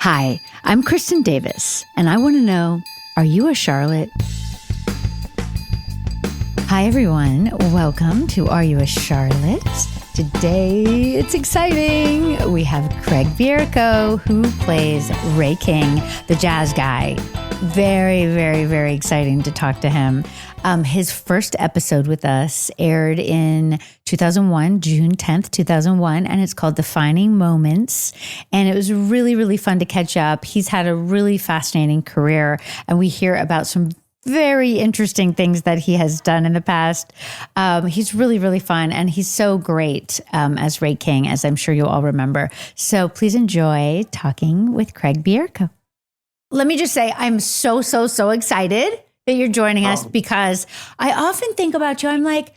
Hi, I'm Kristin Davis, and I want to know, are you a Charlotte? Hi, everyone. Welcome to Are You a Charlotte? Today, it's exciting. We have Craig Bierko, who plays Ray King, the jazz guy. Very, very, very exciting to talk to him. His first episode with us aired in 2001, June 10th, 2001, and it's called Defining Moments. And it was really, really fun to catch up. He's had a really fascinating career, and we hear about some very interesting things that he has done in the past. He's really, really fun, and he's so great as Ray King, as I'm sure you'll all remember. So please enjoy talking with Craig Bierko. Let me just say, I'm so excited that you're joining us, because I often think about you. I'm like,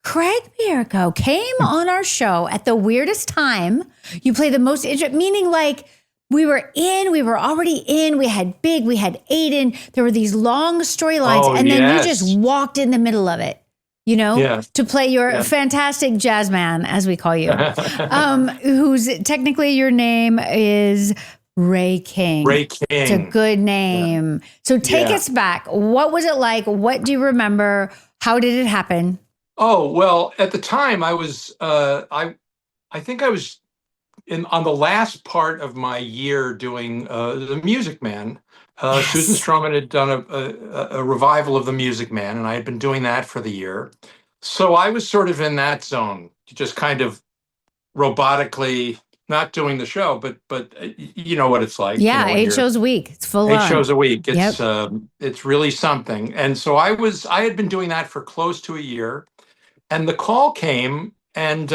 Craig Bierko came on our show at the weirdest time. You play the most interesting, meaning like we were already in, we had Aiden. There were these long storylines, and then you just walked in the middle of it, to play your fantastic jazz man, as we call you, who's technically your name is Ray King. Ray King. It's a good name. Yeah. So take us back. What was it like? What do you remember? How did it happen? Oh, well, at the time I was, I think I was on the last part of my year doing The Music Man. Susan Stroman had done a revival of The Music Man, and I had been doing that for the year. So I was sort of in that zone, just kind of robotically not doing the show, but you know what it's like. Yeah, 8 shows a week. It's full on. 8 shows a week. It's really something. And so I had been doing that for close to a year, and the call came. And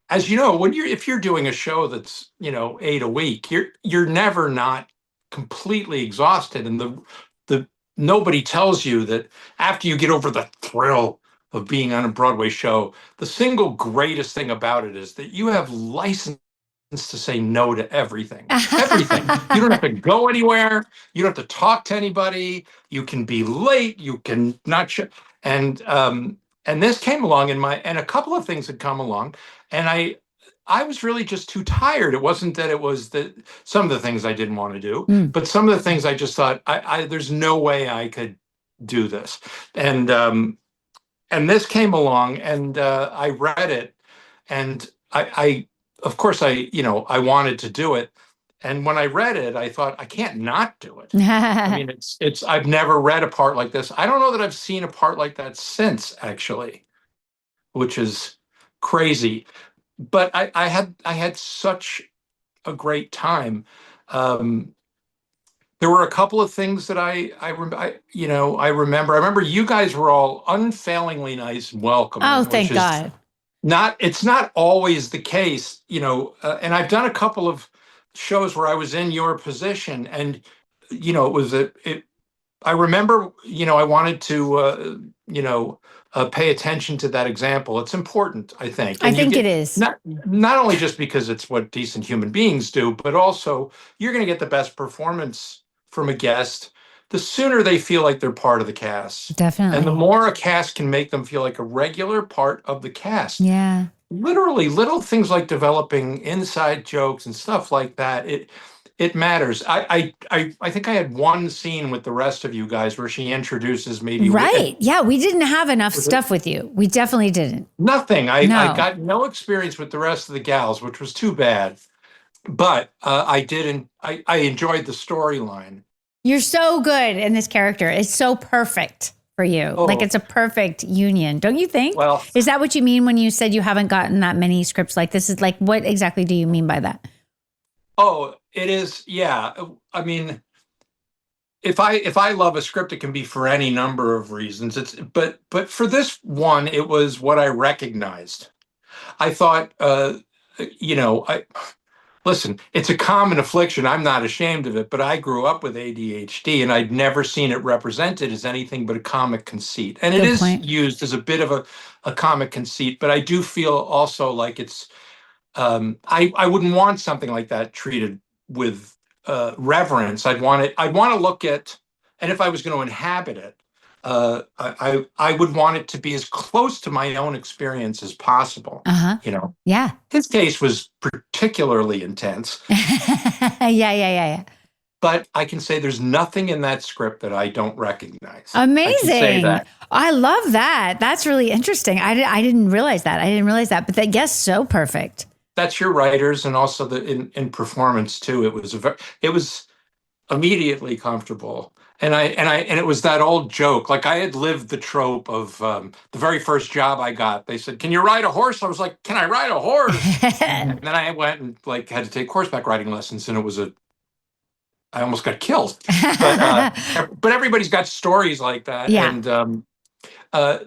as you know, if you're doing a show that's 8 a week, you're never not completely exhausted, and the nobody tells you that after you get over the thrill of being on a Broadway show, the single greatest thing about it is that you have license to say no to everything. Everything. You don't have to go anywhere. You don't have to talk to anybody. You can be late. You can not and this came along, and a couple of things had come along, and I was really just too tired. It wasn't that it was some of the things I didn't want to do, but some of the things I just thought, there's no way I could do this. And this came along, and I read it, and I of course, I wanted to do it. And when I read it, I thought, I can't not do it. I mean, I've never read a part like this. I don't know that I've seen a part like that since, actually, which is crazy. But I had such a great time. There were a couple of things that I remember. I remember you guys were all unfailingly nice and welcoming. Oh, thank God. It's not always the case, and I've done a couple of shows where I was in your position, and I remember, I wanted to pay attention to that example. It's important, I think. And I think it is. Not only just because it's what decent human beings do, but also you're going to get the best performance from a guest the sooner they feel like they're part of the cast. Definitely. And the more a cast can make them feel like a regular part of the cast. Yeah. Literally, little things like developing inside jokes and stuff like that. It matters. I think I had one scene with the rest of you guys where she introduces me. Right. Yeah, we didn't have enough stuff with you. We definitely didn't. Nothing. I got no experience with the rest of the gals, which was too bad. But I enjoyed the storyline. You're so good in this character. It's so perfect for you. Like, it's a perfect union, don't you think? Well, is that what you mean when you said you haven't gotten that many scripts like this? Is like, what exactly do you mean by that? Oh, it is. Yeah. I mean, if I love a script, it can be for any number of reasons. But for this one, it was what I recognized. I thought, listen, it's a common affliction. I'm not ashamed of it, but I grew up with ADHD, and I'd never seen it represented as anything but a comic conceit. And it is used as a bit of a comic conceit, but I do feel also like it's, I wouldn't want something like that treated with reverence. I'd want to look at, and if I was going to inhabit it, I would want it to be as close to my own experience as possible. Uh-huh. You know, Yeah. his case was particularly intense, Yeah. but I can say there's nothing in that script that I don't recognize. I can say Amazing. that. I love that. That's really interesting. I didn't realize that. I didn't realize that, but that, yes, so perfect. That's your writers, and also in performance too. It was immediately comfortable. And it was that old joke. Like, I had lived the trope of the very first job I got. They said, "Can you ride a horse?" I was like, "Can I ride a horse?" And then I went and like had to take horseback riding lessons, and I almost got killed. But everybody's got stories like that, Yeah. and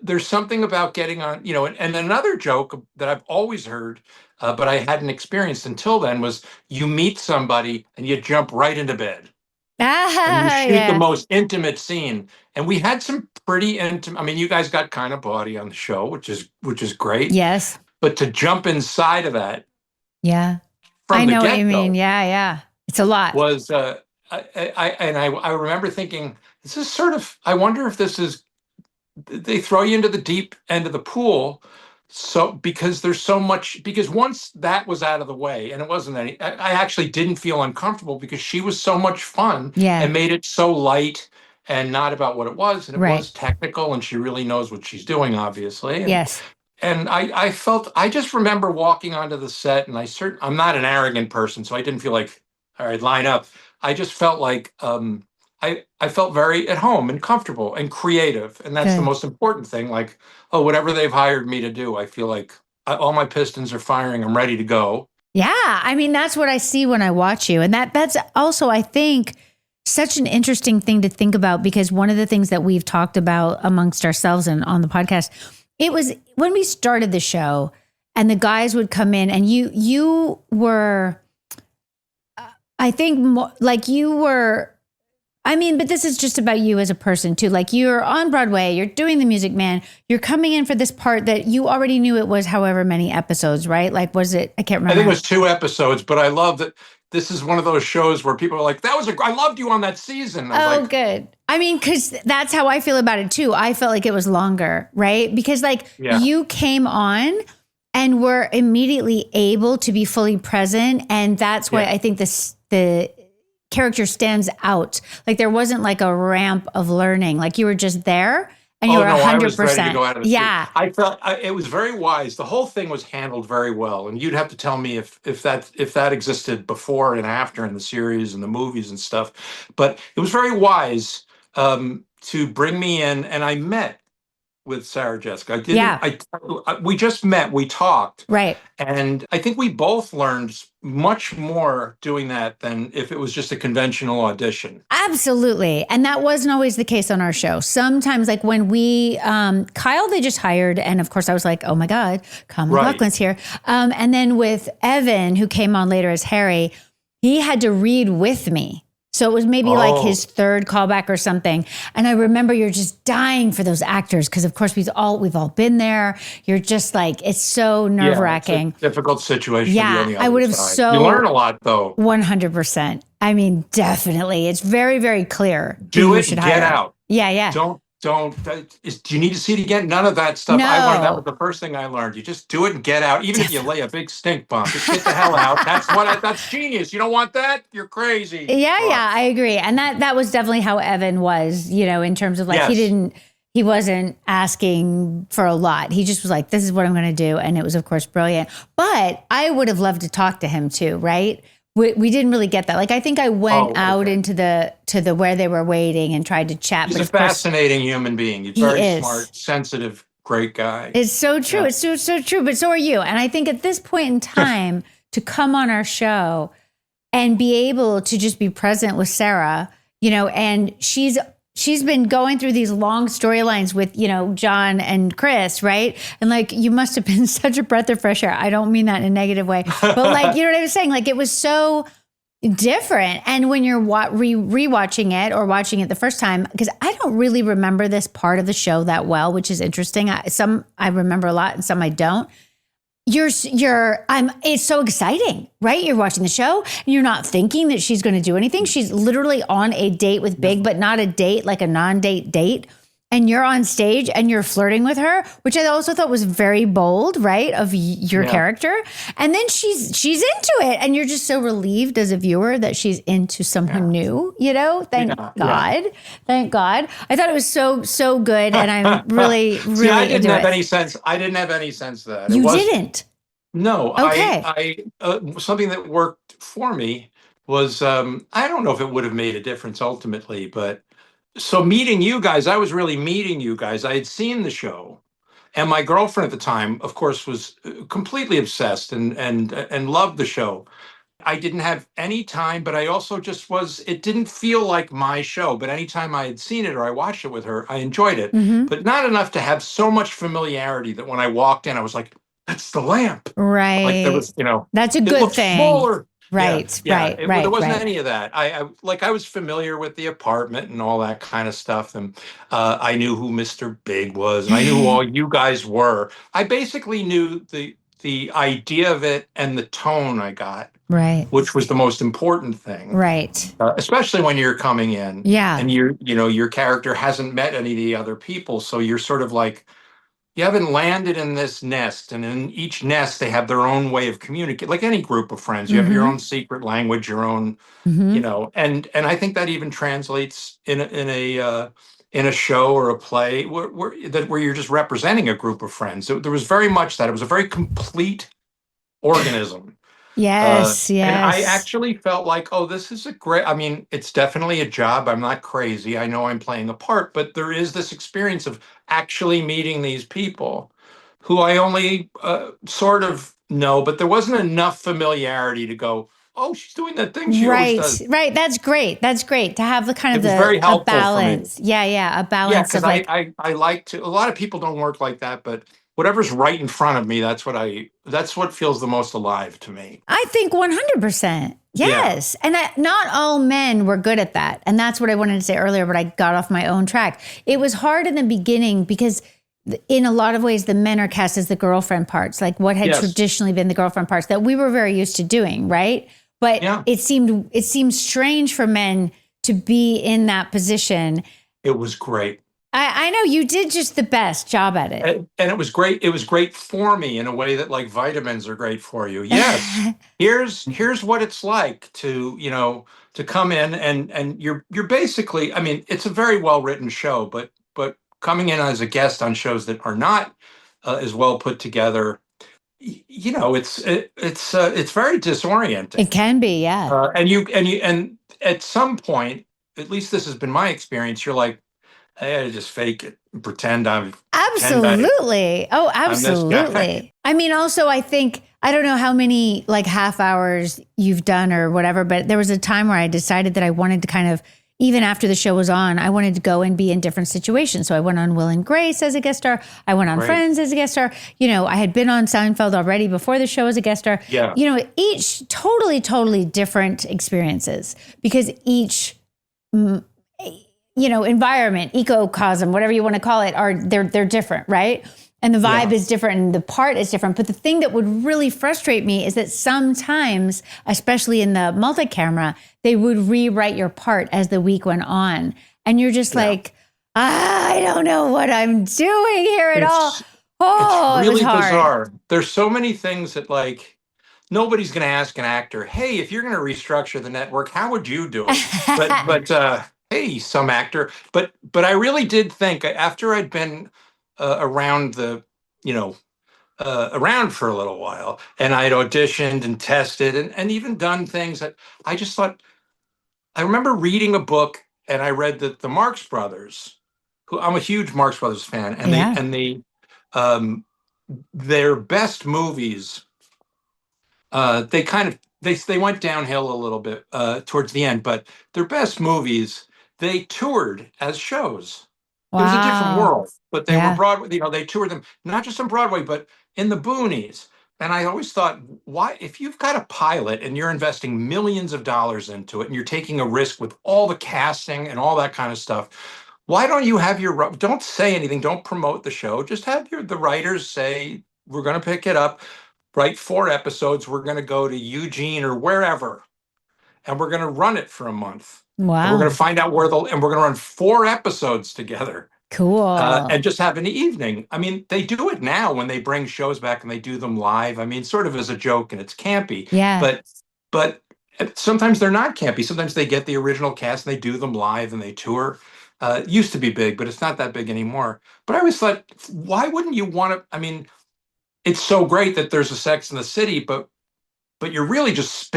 there's something about getting on, and another joke that I've always heard, but I hadn't experienced until then, was you meet somebody and you jump right into bed. And you shoot the most intimate scene. And we had some pretty intimate. I mean, you guys got kind of bawdy on the show, which is great. Yes. But to jump inside of that, yeah, from I the know what you get-go, mean. Yeah, it's a lot. was I remember thinking, this is sort of. I wonder if this is. They throw you into the deep end of the pool. So because there's so much, because once that was out of the way, and it wasn't I actually didn't feel uncomfortable because she was so much fun and made it so light and not about what it was. And it was technical, and she really knows what she's doing, obviously. Yes. And I just remember walking onto the set, and I'm not an arrogant person, so I didn't feel like, all right, line up. I just felt like, I felt very at home and comfortable and creative. And that's the most important thing. Like, whatever they've hired me to do, I feel like all my pistons are firing. I'm ready to go. Yeah. I mean, that's what I see when I watch you. And that's also, I think, such an interesting thing to think about, because one of the things that we've talked about amongst ourselves and on the podcast, it was when we started the show and the guys would come in, and you were, I think, like you were, I mean, but this is just about you as a person too. Like, you're on Broadway, you're doing The Music Man, you're coming in for this part that you already knew it was however many episodes, right? Like, was it, I can't remember. I think it was 2 episodes, but I love that this is one of those shows where people are like, I loved you on that season. Good. I mean, because that's how I feel about it too. I felt like it was longer, right? Because you came on and were immediately able to be fully present. And that's why I think the character stands out. Like, there wasn't like a ramp of learning. Like, you were just there and you were 100%. I was ready to go out of the seat. I felt it was very wise. The whole thing was handled very well. And you'd have to tell me if that existed before and after in the series and the movies and stuff. But it was very wise to bring me in. And I met with Sarah Jessica. We just met, we talked. Right. And I think we both learned much more doing that than if it was just a conventional audition. Absolutely. And that wasn't always the case on our show. Sometimes, like when we, Kyle, they just hired. And of course I was like, oh my God, Kyle MacLachlan's here. And then with Evan, who came on later as Harry, he had to read with me. So it was maybe like his 3rd callback or something. And I remember you're just dying for those actors because, of course, we've all been there. You're just like, it's so nerve-wracking. It's a difficult situation. Yeah, to be on the I would have side. You learn a lot, though. 100%. I mean, definitely. It's very, very clear. Do it, get out. Yeah. Do you need to see it again? None of that stuff. No. I learned that was the first thing I learned. You just do it and get out. Even if you lay a big stink bomb, just get the hell out. That's genius. You don't want that? You're crazy. Yeah, I agree. And that was definitely how Evan was, in terms of like, he wasn't asking for a lot. He just was like, this is what I'm going to do. And it was, of course, brilliant. But I would have loved to talk to him too, right? We didn't really get that. Like, I think I went out into the where they were waiting and tried to chat. He's a fascinating human being. He's very smart, sensitive, great guy. It's so true. Yeah. It's so true. But so are you. And I think at this point in time, to come on our show and be able to just be present with Sarah, and she's been going through these long storylines with, John and Chris, right? And like, you must have been such a breath of fresh air. I don't mean that in a negative way, but like, you know what I was saying? Like, it was so different. And when you're rewatching it or watching it the first time, because I don't really remember this part of the show that well, which is interesting. Some I remember a lot and some I don't. It's so exciting, right? You're watching the show and you're not thinking that she's going to do anything. She's literally on a date with Big, but not a date, like a non-date date. and you're on stage and you're flirting with her, which I also thought was very bold, right? Of your character. And then she's into it. And you're just so relieved as a viewer that she's into someone new, you know? Thank God. Thank God. I thought it was so good. And I'm really, really See, I didn't have into it. any sense. I didn't have any sense of that. You didn't? No, Okay. I something that worked for me was I don't know if it would have made a difference ultimately, but so meeting you guys, I was really meeting you guys. I had seen the show, and my girlfriend at the time, of course, was completely obsessed and loved the show. I didn't have any time, but I also just was, it didn't feel like my show. But anytime I had seen it or I watched it with her, I enjoyed it, but not enough to have so much familiarity that when I walked in, I was like, that's the lamp. Like there Right. was, That's a it good looked thing. smaller. Right, right. There wasn't any of that. I was familiar with the apartment and all that kind of stuff, and I knew who Mr. Big was, and I knew who all you guys were. I basically knew the idea of it and the tone I got, right, which was the most important thing, right. especially when you're coming in, Yeah. and your character hasn't met any of the other people, so you're sort of like, you haven't landed in this nest, and in each nest they have their own way of communicating. Like any group of friends, you have your own secret language, your own, and I think that even translates in a show or a play where you're just representing a group of friends. So there was very much that. It was a very complete organism. Yes, And I yes. actually felt like, oh, this is I mean, it's definitely a job. I'm not crazy. I know I'm playing a part, but there is this experience of actually meeting these people who I only sort of know, but there wasn't enough familiarity to go, oh, she's doing that thing she always does. Right. That's great. That's great to have the kind of It was very a helpful balance. for me. Yeah, a balance Because of like, I like to, a lot of people don't work like that, but whatever's right in front of me, that's what feels the most alive to me. I think 100%. Yes. And not all men were good at that. And that's what I wanted to say earlier, but I got off my own track. It was hard in the beginning because in a lot of ways, the men are cast as the girlfriend parts, like what had traditionally been the girlfriend parts that we were very used to doing, right? But it seemed strange for men to be in that position. It was great. I know you did just the best job at it. And it was great. It was great for me in a way that like vitamins are great for you. Yes. Here's what it's like to, to come in and you're basically, I mean, it's a very well-written show, but coming in as a guest on shows that are not as well put together, it's very disorienting. It can be, yeah. And at some point, at least this has been my experience, you're like, I gotta just fake it and pretend I'm absolutely. Oh, absolutely. I mean, also, I think, I don't know how many like half hours you've done or whatever, but there was a time where I decided that I wanted to kind of, even after the show was on, I wanted to go and be in different situations. So I went on Will and Grace as a guest star. I went on Friends as a guest star. I had been on Seinfeld already before the show as a guest star. Yeah. Each totally different experiences because each environment, ecocosm, whatever you want to call it, they're different, right? And the vibe is different and the part is different. But the thing that would really frustrate me is that sometimes, especially in the multi-camera, they would rewrite your part as the week went on. And you're just like, I don't know what I'm doing here at all. Oh, it's really it was hard. bizarre. There's so many things that like, nobody's going to ask an actor, hey, if you're going to restructure the network, how would you do it? But hey, some actor. But I really did think after I'd been around around for a little while, and I'd auditioned and tested and even done things that I just thought, I remember reading a book and I read that the Marx Brothers, who I'm a huge Marx Brothers fan, and their best movies, they went downhill a little bit towards the end, but their best movies, they toured as shows. Wow. It was a different world, but they were Broadway. They toured them not just on Broadway, but in the boonies. And I always thought, why, if you've got a pilot and you're investing millions of dollars into it, and you're taking a risk with all the casting and all that kind of stuff, why don't you have don't say anything, don't promote the show, just have the writers say, we're going to pick it up, write 4 episodes, we're going to go to Eugene or wherever, and we're going to run it for a month. Wow. And we're going to find out and we're going to run 4 episodes together. Cool. And just have an evening. I mean, they do it now when they bring shows back and they do them live. I mean, sort of as a joke, and it's campy. Yeah. But sometimes they're not campy. Sometimes they get the original cast and they do them live and they tour. It used to be big, but it's not that big anymore. But I always thought, why wouldn't you want to? I mean, it's so great that there's a Sex in the City, but you're really just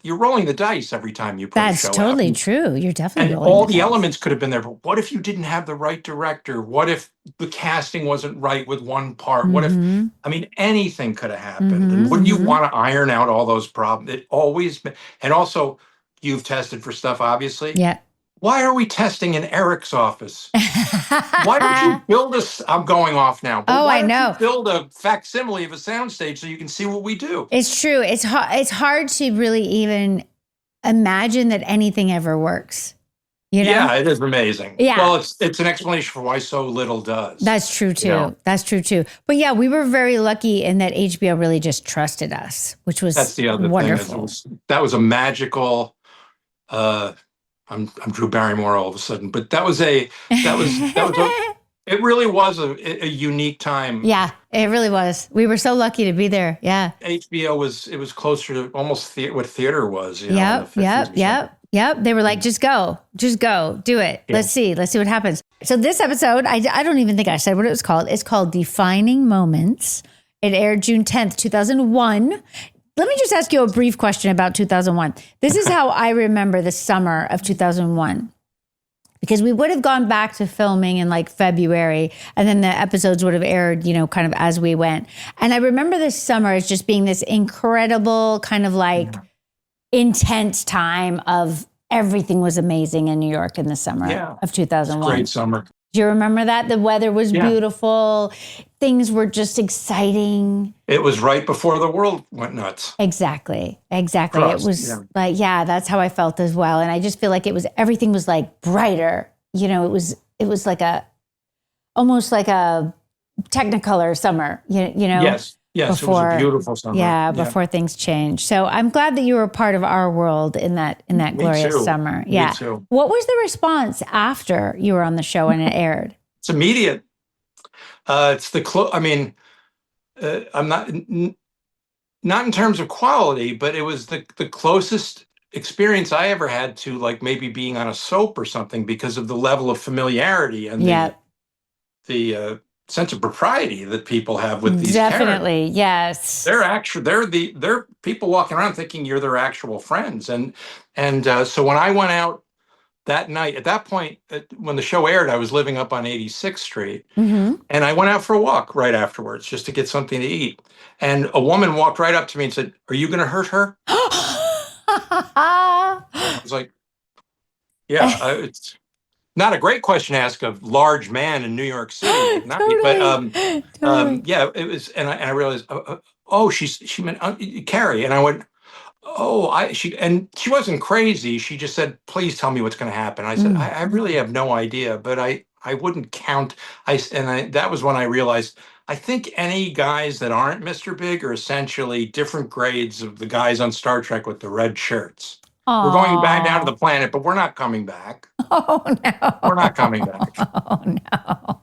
you're rolling the dice every time you put a show That's totally out. true. You're definitely And rolling all the the dice. elements could have been there, but what if you didn't have the right director? What if the casting wasn't right with one part? What if, I mean, anything could have happened. And wouldn't you want to iron out all those problems? It always, and also you've tested for stuff, obviously. Yeah. Why are we testing in Eric's office? Why don't you build I'm going off now. But I know. You build a facsimile of a soundstage so you can see what we do? It's true. It's hard to really even imagine that anything ever works. You know? Yeah, it is amazing. Yeah. Well, it's an explanation for why so little does. That's true too. You know? That's true too. But yeah, we were very lucky in that HBO really just trusted us, which was That's the other wonderful. thing. That was a magical. I'm Drew Barrymore all of a sudden, but that was it really was a unique time. Yeah, it really was. We were so lucky to be there. Yeah. HBO was closer to almost what theater was. Yep. They were like, just go, do it. Yeah. Let's see what happens. So this episode, I don't even think I said what it was called. It's called Defining Moments. It aired June 10th, 2001. Let me just ask you a brief question about 2001. This is how I remember the summer of 2001. Because we would have gone back to filming in like February, and then the episodes would have aired, kind of as we went. And I remember this summer as just being this incredible kind of like intense time of everything was amazing in New York in the summer of 2001. Great summer. Do you remember that? The weather was beautiful. Things were just exciting. It was right before the world went nuts. Exactly. Trust, It was like, that's how I felt as well. And I just feel like everything was like brighter. It was like almost like a Technicolor summer, Yes, before, it was a beautiful summer. Yeah, before things changed. So I'm glad that you were a part of our world in that glorious summer. Yeah. Me too. What was the response after you were on the show and it aired? It's immediate. It's I'm not in terms of quality, but it was the closest experience I ever had to like maybe being on a soap or something because of the level of familiarity and the sense of propriety that people have with these Definitely, characters. yes. They're people walking around thinking you're their actual friends. And so when I went out that night, at that point, when the show aired, I was living up on 86th Street. And I went out for a walk right afterwards just to get something to eat. And a woman walked right up to me and said, "Are you going to hurt her?" I was like, yeah, it's not a great question to ask a large man in New York City, Totally. yeah, it was, and I realized, she meant Carrie, and I went, she wasn't crazy. She just said, "Please tell me what's going to happen." I said, I really have no idea, but I wouldn't count. That was when I realized, I think any guys that aren't Mr. Big are essentially different grades of the guys on Star Trek with the red shirts. Aww. We're going back down to the planet, but we're not coming back. Oh, no. We're not coming back. Oh, no.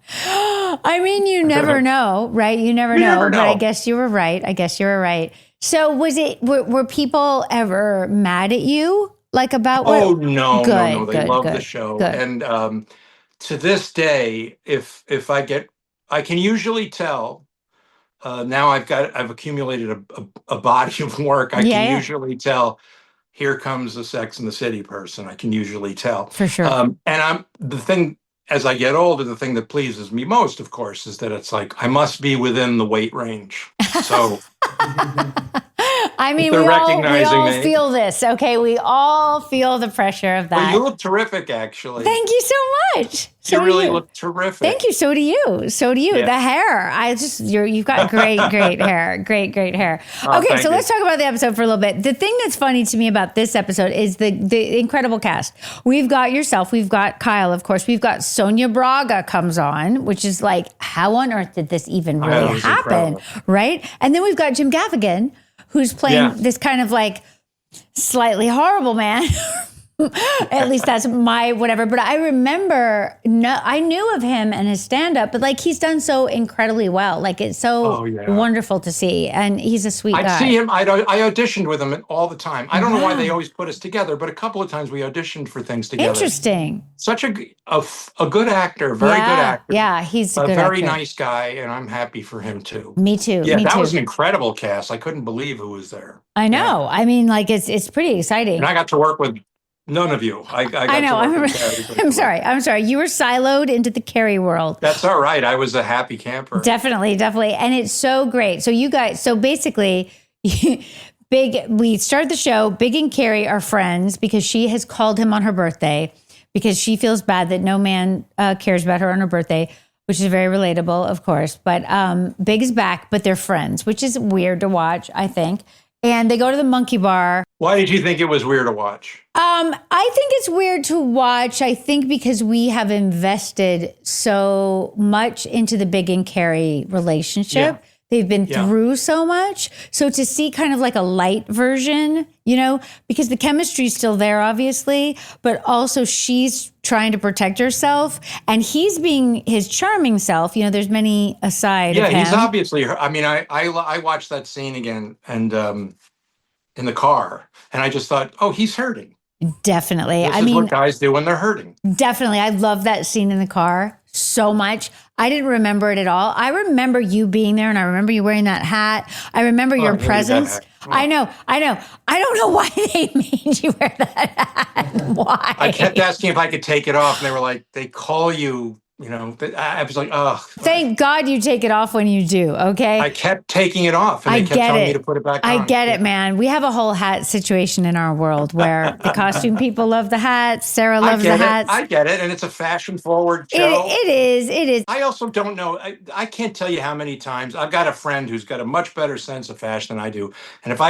I mean, you never know, right? You never know. But I guess you were right. So were people ever mad at you? Like about what? Oh, no. They love the show. Good. And to this day, if I can usually tell, now I've accumulated a body of work. I can usually tell, here comes the Sex and the City person. I can usually tell. For sure. And the thing, as I get older, the thing that pleases me most, of course, is that it's like, I must be within the weight range. So I mean, we all feel this, okay? We all feel the pressure of that. Well, you look terrific, actually. Thank you so much. You really look terrific. Thank you. So do you. Yeah. The hair. You've got great hair. Great hair. Okay, so let's talk about the episode for a little bit. The thing that's funny to me about this episode is the incredible cast. We've got yourself. We've got Kyle, of course. We've got Sonia Braga comes on, which is like, how on earth did this even really happen? Incredible. Right? And then we've got Jim Gaffigan, who's playing this kind of like slightly horrible man. At least that's my whatever. But I remember, I knew of him and his stand up, but like he's done so incredibly well. Like it's so Oh yeah. wonderful to see. And he's a sweet I'd guy. see him. I auditioned with him all the time. I don't know why they Wow. always put us together, but a couple of times we auditioned for things together. Interesting. Such a good actor, very good actor. Yeah, he's a good very actor. nice guy, and I'm happy for him too. Me too. Yeah, Me that too. was an incredible cast. I couldn't believe who was there. I know. Yeah. I mean, like it's pretty exciting. And I got to work with none of you. I know. To work with Carrie. I'm sorry. I'm sorry. You were siloed into the Carrie world. That's all right. I was a happy camper. Definitely, definitely. And it's so great. So you guys, so basically, we start the show. Big and Carrie are friends because she has called him on her birthday because she feels bad that no man cares about her on her birthday, which is very relatable, of course. But Big is back, but they're friends, which is weird to watch, I think. And they go to the monkey bar. Why did you think it was weird to watch? I think it's weird to watch. I think because we have invested so much into the Big and Carrie relationship. Yeah. They've been through so much. So to see kind of like a light version, you know, because the chemistry's still there, obviously, but also she's trying to protect herself and he's being his charming self. You know, there's many aside of him. He's obviously, I mean, I watched that scene again and in the car and I just thought, oh, he's hurting. Definitely. This is what guys do when they're hurting. Definitely. I love that scene in the car so much. I didn't remember it at all. I remember you being there and I remember you wearing that hat. I remember your presence. I know. I don't know why they made you wear that hat. Why? I kept asking if I could take it off and they were like, they call you, you know, I was like, oh. Thank God you take it off when you do, okay? I kept taking it off and they kept telling me to put it back on. I get it, man. We have a whole hat situation in our world where the costume people love the hats. Sarah loves the hats. I get it. And it's a fashion forward show. It is. I also don't know. I can't tell you how many times I've got a friend who's got a much better sense of fashion than I do. And if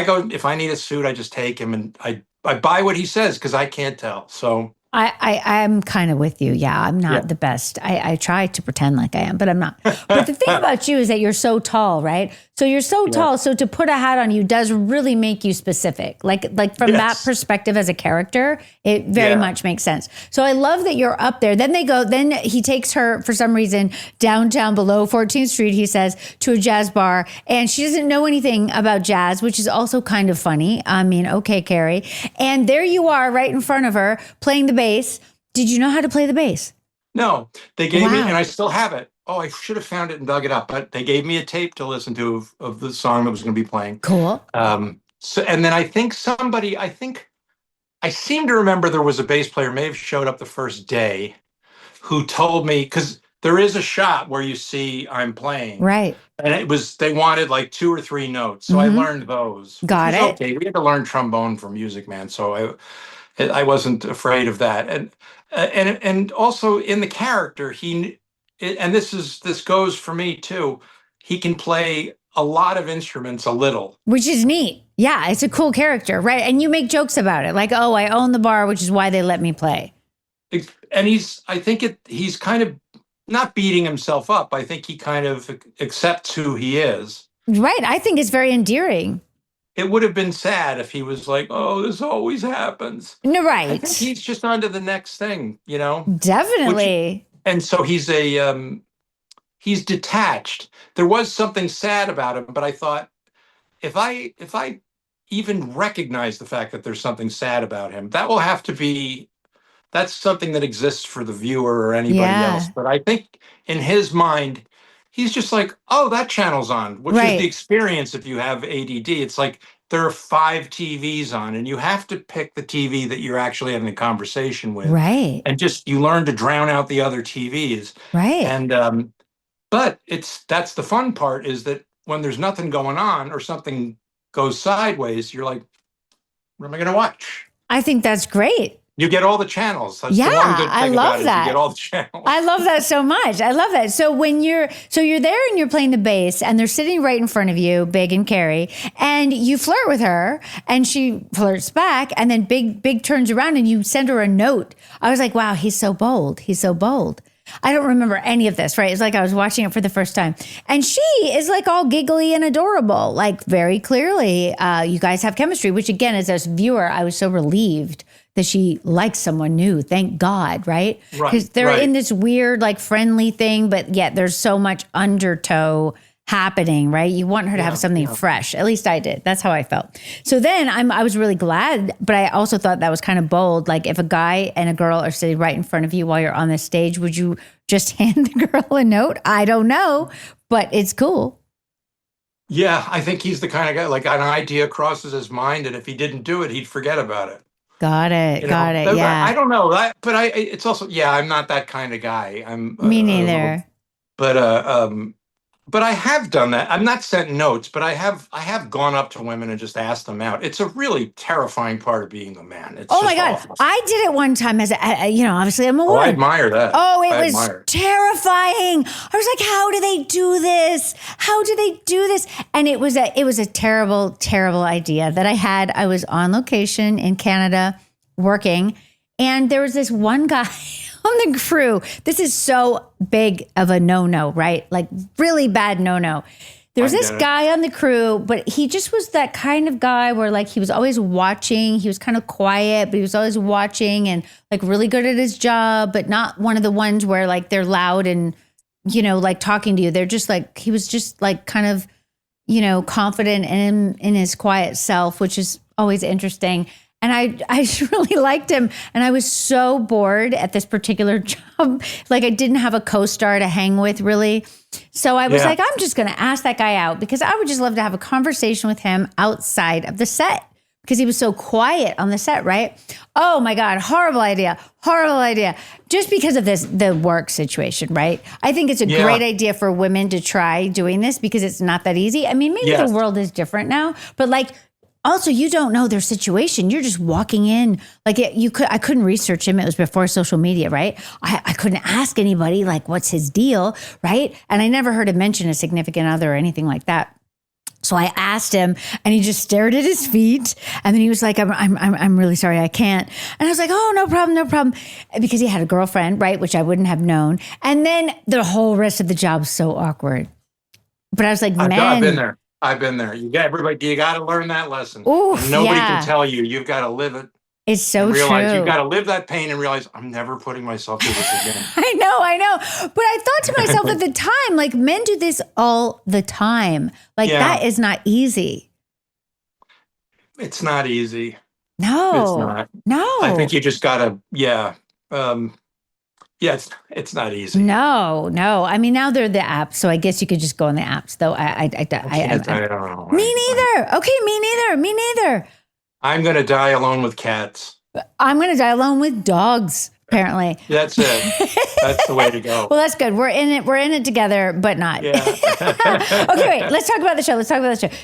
I need a suit, I just take him and I buy what he says because I can't tell. So I'm kind of with you. Yeah, I'm not the best. I try to pretend like I am, but I'm not. But the thing about you is that you're so tall, right? So you're so tall. So to put a hat on you does really make you specific. Like from that perspective as a character, it very much makes sense. So I love that you're up there. Then he takes her for some reason downtown below 14th Street, he says, to a jazz bar. And she doesn't know anything about jazz, which is also kind of funny. I mean, okay, Carrie. And there you are right in front of her playing the bass. Did you know how to play the bass? No, they gave me, and I still have it. Oh, I should have found it and dug it up, but they gave me a tape to listen to of the song that was going to be playing. Cool. So, and then I seem to remember there was a bass player, may have showed up the first day, who told me, because there is a shot where you see I'm playing. Right. And they wanted like 2 or 3 notes. So I learned those. Got it. Okay, we had to learn trombone for Music Man. So I wasn't afraid of that. And also in the character, and this goes for me too, he can play a lot of instruments a little. Which is neat. Yeah, it's a cool character, right? And you make jokes about it. Like, oh, I own the bar, which is why they let me play. And he's kind of not beating himself up. I think he kind of accepts who he is. Right. I think it's very endearing. It would have been sad if he was like, oh, this always happens. No, right. I think he's just on to the next thing, you know? Definitely. And so he's detached. There was something sad about him, but I thought, if I even recognize the fact that there's something sad about him, that's something that exists for the viewer or anybody else. But I think in his mind, he's just like, oh, that channel's on, which is the experience if you have ADD. It's like there are 5 TVs on and you have to pick the TV that you're actually having a conversation with. Right. And just you learn to drown out the other TVs. Right. And but that's the fun part, is that when there's nothing going on or something goes sideways, you're like, what am I going to watch? I think that's great. You get all the channels. That's the one good thing I love about that. You get all the channels. I love that so much. I love that. So when you're there and you're playing the bass and they're sitting right in front of you, Big and Carrie, and you flirt with her and she flirts back, and then Big turns around and you send her a note. I was like, wow, he's so bold. He's so bold. I don't remember any of this, right? It's like I was watching it for the first time. And she is like all giggly and adorable, like very clearly you guys have chemistry, which again, as a viewer, I was so relieved that she likes someone new. Thank God, right? Because they're in this weird, like friendly thing, but yet there's so much undertow happening, right? You want her to have something fresh. At least I did. That's how I felt. So then I was really glad, but I also thought that was kind of bold. Like if a guy and a girl are sitting right in front of you while you're on the stage, would you just hand the girl a note? I don't know, but it's cool. Yeah, I think he's the kind of guy, like an idea crosses his mind, and if he didn't do it, he'd forget about it. Got it. Got it. Yeah. I don't know. It's also, I'm not that kind of guy. Me neither. But I have done that. I'm not sent notes, but I have gone up to women and just asked them out. It's a really terrifying part of being a man. It's my God. Awful. I did it one time as obviously I'm a woman. I admire that. Oh, it was terrifying. I was like, how do they do this? How do they do this? And it was a terrible, terrible idea that I had. I was on location in Canada working, and there was this one guy on the crew. This is so big of a no-no, right? Like really bad no-no. There was this guy on the crew, but he just was that kind of guy where like he was always watching. He was kind of quiet, but he was always watching and like really good at his job, but not one of the ones where like they're loud and, like talking to you. They're just like, he was just like kind of, confident in his quiet self, which is always interesting. And I just really liked him. And I was so bored at this particular job. Like I didn't have a co-star to hang with really. So I was like, I'm just going to ask that guy out because I would just love to have a conversation with him outside of the set because he was so quiet on the set, right? Oh my God, horrible idea. Horrible idea. Just because of the work situation, right? I think it's a great idea for women to try doing this because it's not that easy. I mean, maybe the world is different now, but like, also, you don't know their situation. You're just walking in. Like I couldn't research him. It was before social media, right? I couldn't ask anybody like, what's his deal, right? And I never heard him mention a significant other or anything like that. So I asked him, and he just stared at his feet, and then he was like, "I'm really sorry, I can't." And I was like, "Oh, no problem," because he had a girlfriend, right? Which I wouldn't have known. And then the whole rest of the job was so awkward. But I was like, "Man, I've been there. I've been there. You got to learn that lesson. Nobody can tell you. You've got to live it. It's so true. You've got to live that pain and realize I'm never putting myself through this again. I know. But I thought to myself at the time, like men do this all the time. Like that is not easy. It's not easy. No. It's not. No. I think you just got to, it's not easy. No. I mean, now they're the apps, so I guess you could just go on the apps. Though I don't know. Me neither. Okay, me neither. I'm going to die alone with cats. I'm going to die alone with dogs. Apparently, that's it. That's the way to go. Well, that's good. We're in it together, but not. Yeah. Okay, wait. Let's talk about the show.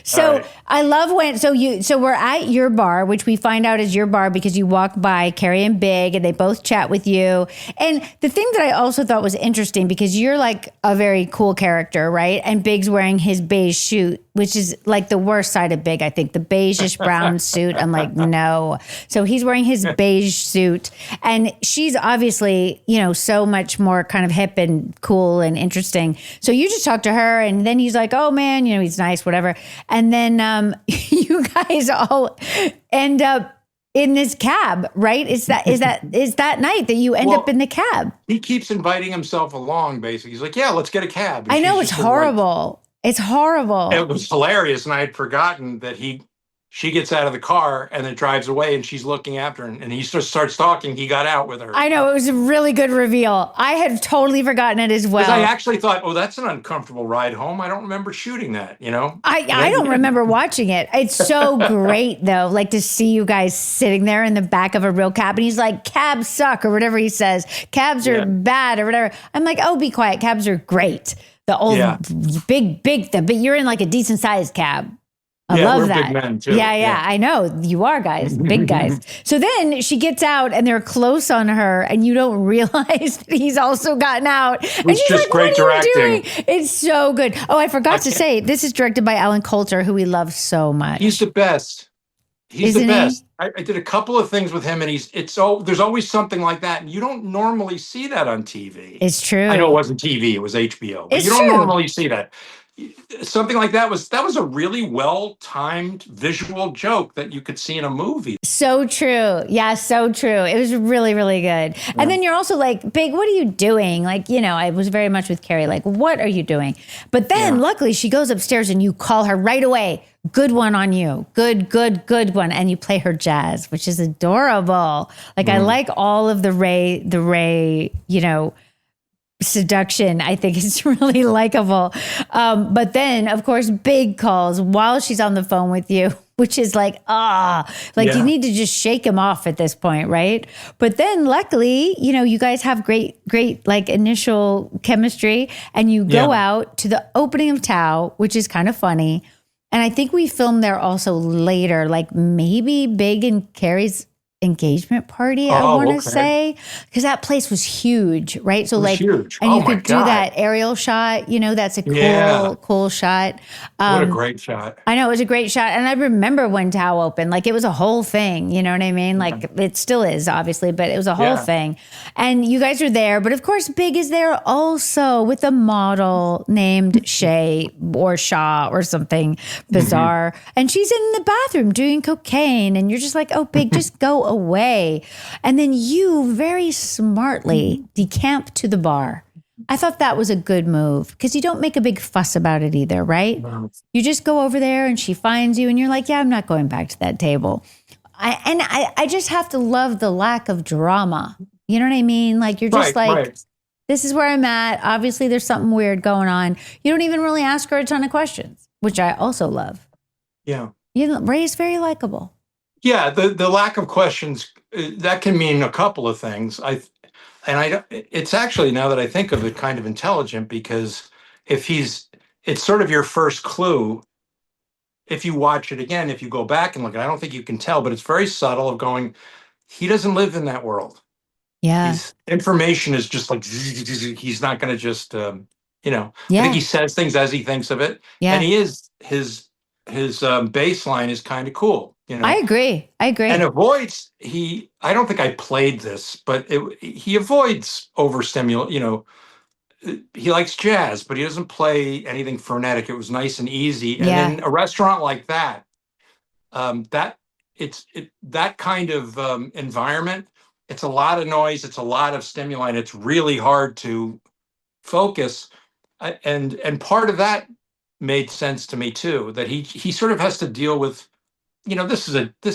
So right. I love when. So we're at your bar, which we find out is your bar because you walk by Carrie and Big, and they both chat with you. And the thing that I also thought was interesting because you're like a very cool character, right? And Big's wearing his beige suit, which is like the worst side of Big, I think. The beigeish brown suit. I'm like, no. So he's wearing his beige suit, and she's obviously, so much more kind of hip and cool and interesting. So you just talk to her, and then he's like, oh man, he's nice, whatever. And then you guys all end up in this cab, right? Is that night that you end up in the cab? He keeps inviting himself along, basically. He's like, yeah, let's get a cab. And I know, it's horrible. It's horrible. It was hilarious, and I had forgotten that she gets out of the car and then drives away, and she's looking after him, and he just starts talking. He got out with her. I know, it was a really good reveal. I had totally forgotten it as well. Because I actually thought, that's an uncomfortable ride home. I don't remember shooting that, I don't remember watching it. It's so great, though, like to see you guys sitting there in the back of a real cab, and he's like, cabs suck, or whatever he says. Cabs are bad, or whatever. I'm like, oh, be quiet. Cabs are great. The old big, but you're in like a decent sized cab. I love that. Big men too. Yeah, I know. You are guys, big guys. So then she gets out and they're close on her, and you don't realize that he's also gotten out. And she's just like, great what are you doing? directing. It's so good. Oh, I forgot to say, this is directed by Alan Coulter, who we love so much. He's the best. He's the isn't he? best. I did a couple of things with him, and there's always something like that, and you don't normally see that on TV. It's I know it true. wasn't TV; it was HBO, but you It's don't true. normally see that. Something like that was a really well timed visual joke that you could see in a movie. So true. Yeah, so true. It was really, really good. And Yeah, then you're also like, Big, what are you doing? Like, I was very much with Carrie, like, what are you doing? But then yeah. luckily she goes upstairs and you call her right away. Good one on you. Good one. And you play her jazz, which is adorable. Like, I Mm. like all of the Ray, seduction. I think it's really likable. But then, of course, Big calls while she's on the phone with you, which is like, like you Yeah, need to just shake him off at this point, right? But then, luckily, you guys have great like initial chemistry, and you go yeah. out to the opening of Tao, which is kind of funny. And I think we filmed there also later, like maybe Big and Carrie's engagement party, I want Oh, to okay. say, because that place was huge, right? So It was like, huge. and Oh you my could do God. that aerial shot, that's a Yeah. cool shot. What a Um, great shot. I know it was a great shot. And I remember when Tao opened, like it was a whole thing. You know what I mean? Like it still is, obviously, but it was a whole Yeah. thing. And you guys are there. But of course, Big is there also with a model named Shay or Shaw or something Mhm. bizarre. And she's in the bathroom doing cocaine. And you're just like, oh, Big, just go away. And then you very smartly decamp to the bar. I thought that was a good move because you don't make a big fuss about it either, right? You just go over there and she finds you and you're like, yeah, I'm not going back to that table. I just have to love the lack of drama. You know what I mean? Like you're just Right, like, right. this is where I'm at. Obviously, there's something weird going on. You don't even really ask her a ton of questions, which I also love. Yeah. Ray is very likable. Yeah, the lack of questions that can mean a couple of things. It's actually, now that I think of it, kind of intelligent, because if he's it's sort of your first clue. If you watch it again, if you go back and look, I don't think you can tell, but it's very subtle of going, he doesn't live in that world. Yeah. His information is just like he's not going to just I think he Yeah. says things as he thinks of it, and Yeah. he is his baseline is kind of cool, I agree. I and agree. avoids he. I don't think I played this, but he avoids overstimulate. He likes jazz, but he doesn't play anything frenetic. It was nice and easy, and Yeah. in a restaurant like that, that that kind of environment, it's a lot of noise, it's a lot of stimuli, and it's really hard to focus. And part of that made sense to me too, that he sort of has to deal with, this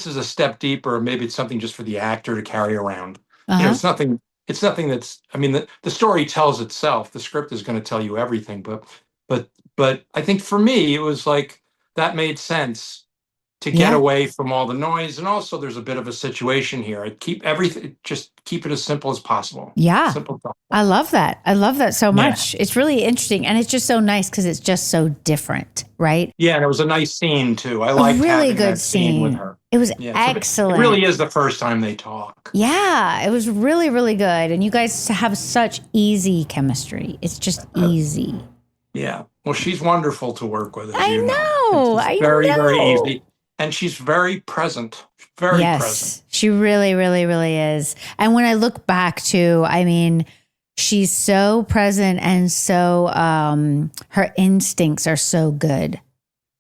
is a step deeper. Maybe it's something just for the actor to carry around. Uh huh. It's nothing that's, I mean, the story tells itself. The script is going to tell you everything, but I think for me it was like that made sense to get Yeah. away from all the noise. And also there's a bit of a situation here. I keep everything, just keep it as simple as possible. Yeah. Simple. I love that. I love that so Yeah. much. It's really interesting. And it's just so nice because it's just so different, right? Yeah. And it was a nice scene too. I A liked really having good that scene with scene. her. It was Yeah. So it excellent. really is the first time they talk. Yeah, it was really, really good. And you guys have such easy chemistry. It's just easy. Yeah. Well, she's wonderful to work with, as I you know. know. It's I very, very know. easy. And she's very present. Very present. Yes, she really, really, really is. And when I look back to, I mean, she's so present and so, her instincts are so good,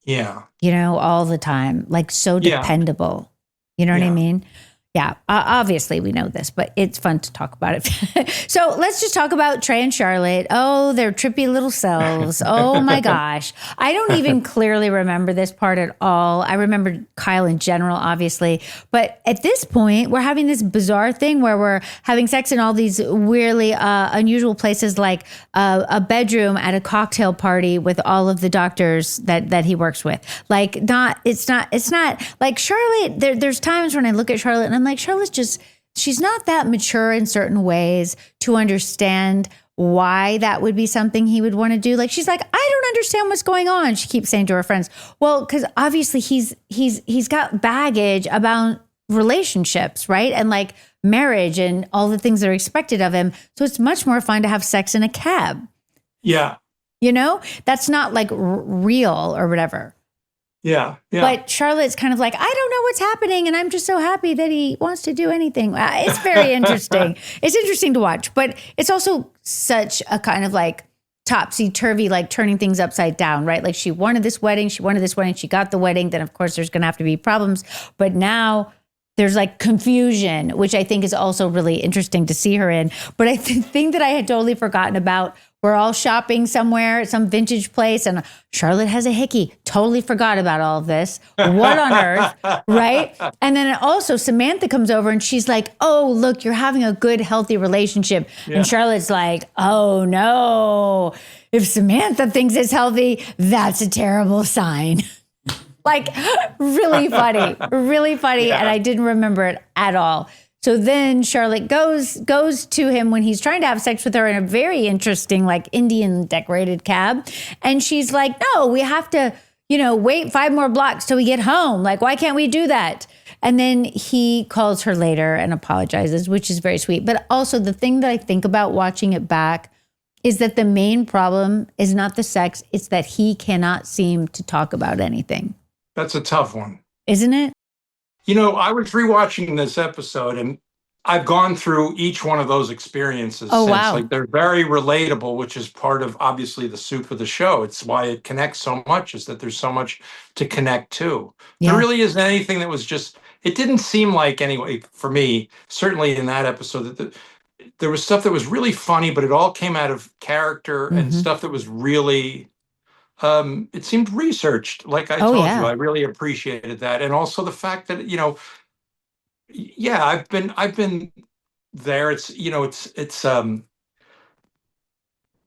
Yeah. all the time, like so Yeah. dependable. You know what I Yeah. mean? Yeah, obviously we know this, but it's fun to talk about it. So let's just talk about Trey and Charlotte. Oh, their trippy little selves. Oh my gosh. I don't even clearly remember this part at all. I remember Kyle in general, obviously. But at this point, we're having this bizarre thing where we're having sex in all these weirdly unusual places, like a bedroom at a cocktail party with all of the doctors that he works with. Like, it's not like Charlotte. There's times when I look at Charlotte and I'm like, she's not that mature in certain ways to understand why that would be something he would want to do. Like, she's like, I don't understand what's going on. She keeps saying to her friends, well, because obviously he's got baggage about relationships, right? And like marriage and all the things that are expected of him. So it's much more fun to have sex in a cab. Yeah. That's not like real or whatever. Yeah. Yeah. But Charlotte's kind of like, I don't know what's happening, and I'm just so happy that he wants to do anything. It's very interesting. It's interesting to watch, but it's also such a kind of like topsy-turvy, like turning things upside down, right? Like she wanted this wedding, she got the wedding, then of course there's going to have to be problems. But now there's like confusion, which I think is also really interesting to see her in. But I think that I had totally forgotten about, we're all shopping somewhere at some vintage place and Charlotte has a hickey. Totally forgot about all of this. What on earth, right? And then also Samantha comes over and she's like, oh, look, you're having a good, healthy relationship. Yeah. And Charlotte's like, oh no, if Samantha thinks it's healthy, that's a terrible sign. Like really funny, really funny. Yeah. And I didn't remember it at all. So then Charlotte goes to him when he's trying to have sex with her in a very interesting, like Indian decorated cab. And she's like, no, we have to, wait 5 more blocks till we get home. Like, why can't we do that? And then he calls her later and apologizes, which is very sweet. But also the thing that I think about watching it back is that the main problem is not the sex. It's that he cannot seem to talk about anything. That's a tough one. Isn't it? I was rewatching this episode and I've gone through each one of those experiences since. Wow. Like they're very relatable, which is part of obviously the soup of the show. It's why it connects so much, is that there's so much to connect to. Yeah. There really isn't anything that was just, it didn't seem like anyway, for me, certainly in that episode, that there was stuff that was really funny, but it all came out of character and stuff that was really, it seemed researched. Like I told you, I really appreciated that. And also the fact that, I've been there. It's,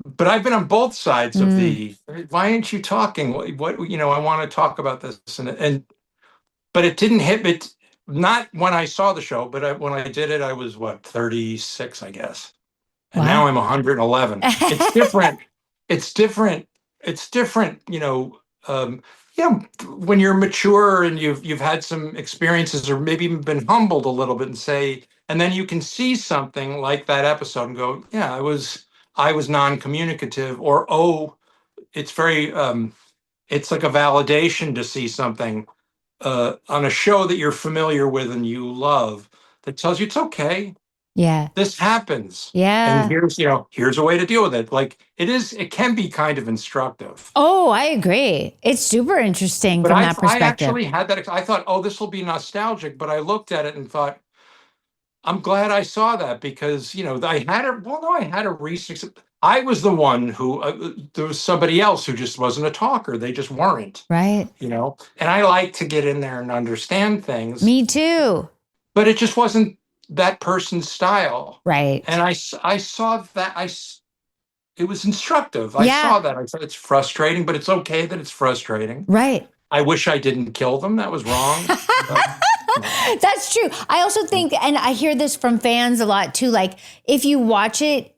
but I've been on both sides of the, why aren't you talking? What, I want to talk about this. But it didn't hit it. Not when I saw the show, but when I did it, I was 36, I guess. And now I'm 111. It's different. It's different. It's different, when you're mature and you've had some experiences or maybe even been humbled a little bit and then you can see something like that episode and go, yeah, I was non-communicative, or, it's very, it's like a validation to see something on a show that you're familiar with and you love that tells you it's okay. Yeah. This happens. Yeah. And here's a way to deal with it. Like it can be kind of instructive. Oh, I agree. It's super interesting from that perspective. I actually had that. I thought, oh, this will be nostalgic, but I looked at it and thought, I'm glad I saw that because, I had a research. I was the one who, there was somebody else who just wasn't a talker. They just weren't. Right. And I like to get in there and understand things. Me too. But it just wasn't that person's style. Right. And I saw that it was instructive. I saw that. I said, it's frustrating, but it's okay that it's frustrating. Right. I wish I didn't kill them. That was wrong. That's true. I also think, and I hear this from fans a lot too, like if you watch it,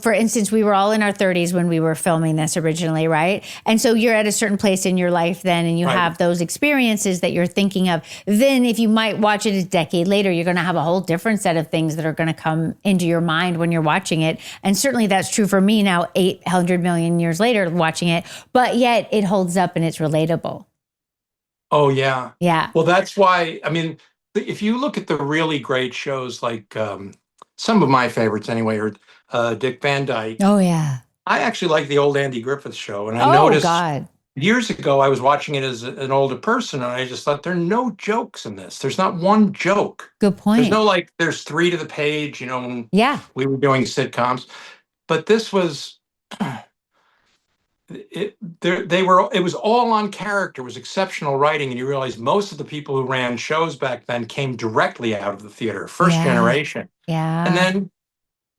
for instance, we were all in our 30s when we were filming this originally, right? And so you're at a certain place in your life then, and you have those experiences that you're thinking of. Then if you might watch it a decade later, you're going to have a whole different set of things that are going to come into your mind when you're watching it. And certainly that's true for me now, 800 million years later watching it, but yet it holds up and it's relatable. Oh, yeah. Yeah. Well, that's why, if you look at the really great shows, like some of my favorites anyway, are Dick Van Dyke. Oh, yeah. I actually like the old Andy Griffith Show. And I noticed years ago, I was watching it as an older person, and I just thought, there are no jokes in this. There's not one joke. Good point. There's no, there's 3 to the page, when we were doing sitcoms. But this was... It was all on character. It was exceptional writing, and you realize most of the people who ran shows back then came directly out of the theater, first generation. Yeah.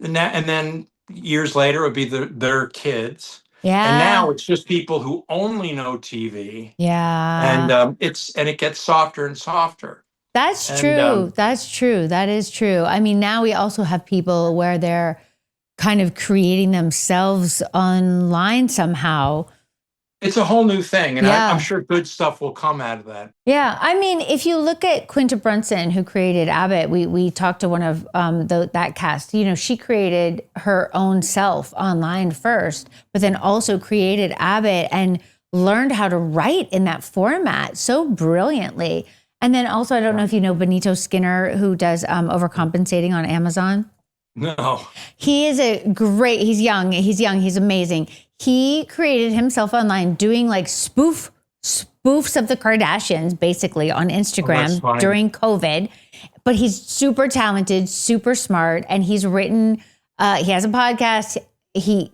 And then years later it would be their kids. Yeah. And now it's just people who only know TV. Yeah. And it gets softer and softer. That's true. That's true. That is true. Now we also have people where they're kind of creating themselves online somehow. It's a whole new thing. And I'm sure good stuff will come out of that. Yeah. If you look at Quinta Brunson, who created Abbott, we talked to one of that cast. She created her own self online first, but then also created Abbott. And learned how to write in that format so brilliantly. And then also, I don't know if you know Benito Skinner, who does Overcompensating on Amazon. No. He is he's young, he's amazing. He created himself online doing like spoofs of the Kardashians, basically on Instagram during COVID. But he's super talented, super smart, and he's written, he has a podcast. I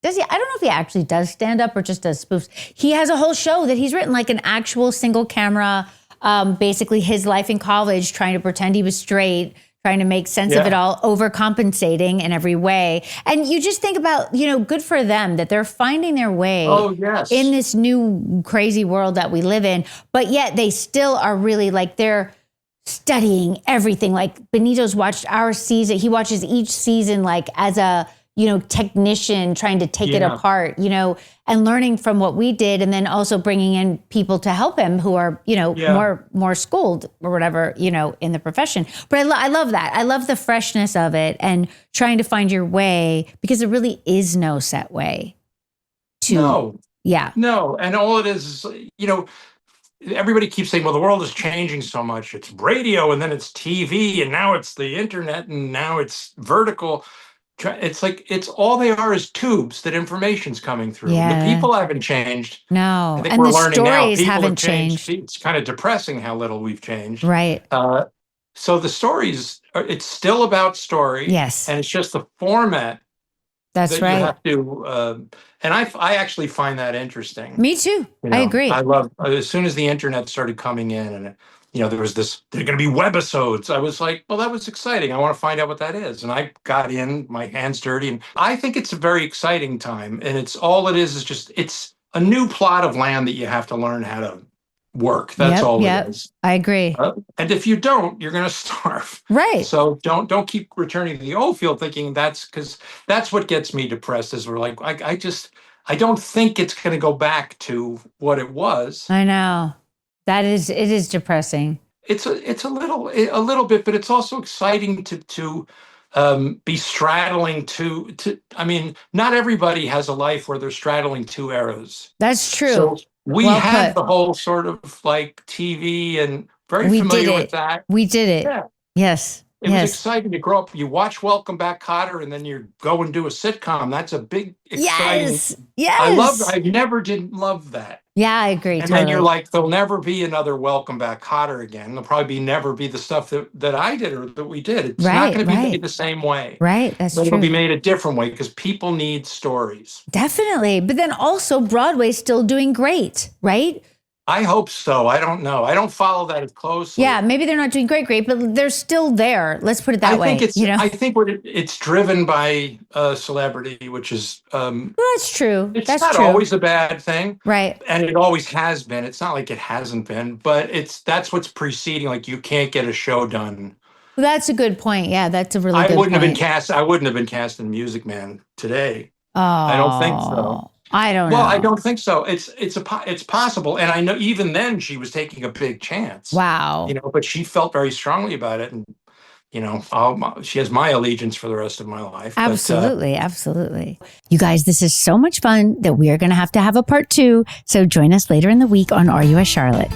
don't know if he actually does stand up or just does spoofs. He has a whole show that he's written, like an actual single camera, basically his life in college, trying to pretend he was straight, trying to make sense of it all, overcompensating in every way. And you just think about, good for them that they're finding their way in this new crazy world that we live in. But yet they still are really like, they're studying everything. Like Benito's watched our season. He watches each season like as a, technician trying to take it apart, and learning from what we did, and then also bringing in people to help him who are, more schooled or whatever, in the profession. But I love that. I love the freshness of it and trying to find your way, because there really is no set way to. No. Yeah. No. And all it is, everybody keeps saying, well, the world is changing so much. It's radio, and then it's TV, and now it's the internet, and now it's vertical. It's like, it's all they are is tubes that information's coming through. Yeah. The people haven't changed. No. I think and we're the learning now. stories People haven't have changed. It's kind of depressing how little we've changed. Right. So the stories, it's still about story. Yes. And it's just the format. That's right. You have to, and I actually find that interesting. Me too. I agree. I love, as soon as the internet started coming in, and there was this, there are going to be webisodes. I was like, well, that was exciting. I want to find out what that is. And I got in, my hands dirty. And I think it's a very exciting time. And it's just, it's a new plot of land that you have to learn how to work. That's all it is. I agree. And if you don't, you're going to starve. Right. So don't keep returning to the old field thinking because that's what gets me depressed, is we're like, I don't think it's going to go back to what it was. I know. It is depressing. It's a little bit, but it's also exciting to be straddling to. I mean, not everybody has a life where they're straddling two eras. That's true. So we had the whole sort of like TV, and very familiar with that. We did it. Yeah. Yes. It was exciting to grow up. You watch Welcome Back, Kotter, and then you go and do a sitcom. That's a big, exciting. Yes. I never didn't love that. Yeah, I agree. And then you're like, there'll never be another Welcome Back, Kotter again. There'll probably never be the stuff that I did or that we did. It's not going to be made the same way. Right. That's true. It'll be made a different way because people need stories. Definitely. But then also Broadway's still doing great, right? I hope so. I don't know. I don't follow that as closely. Yeah, maybe they're not doing great, but they're still there. Let's put it that way. I think it's driven by celebrity, which is well, that's true. It's not always a bad thing, right? And it always has been. It's not like it hasn't been, but that's what's preceding. Like, you can't get a show done. Well, that's a good point. Yeah, that's a really good point. I wouldn't have been cast in Music Man today. Oh, I don't think so. I don't know. Well, I don't think so. It's possible, and I know even then she was taking a big chance. Wow. But she felt very strongly about it, and she has my allegiance for the rest of my life. Absolutely, absolutely. You guys, this is so much fun that we are going to have a part 2. So join us later in the week on Are You a Charlotte?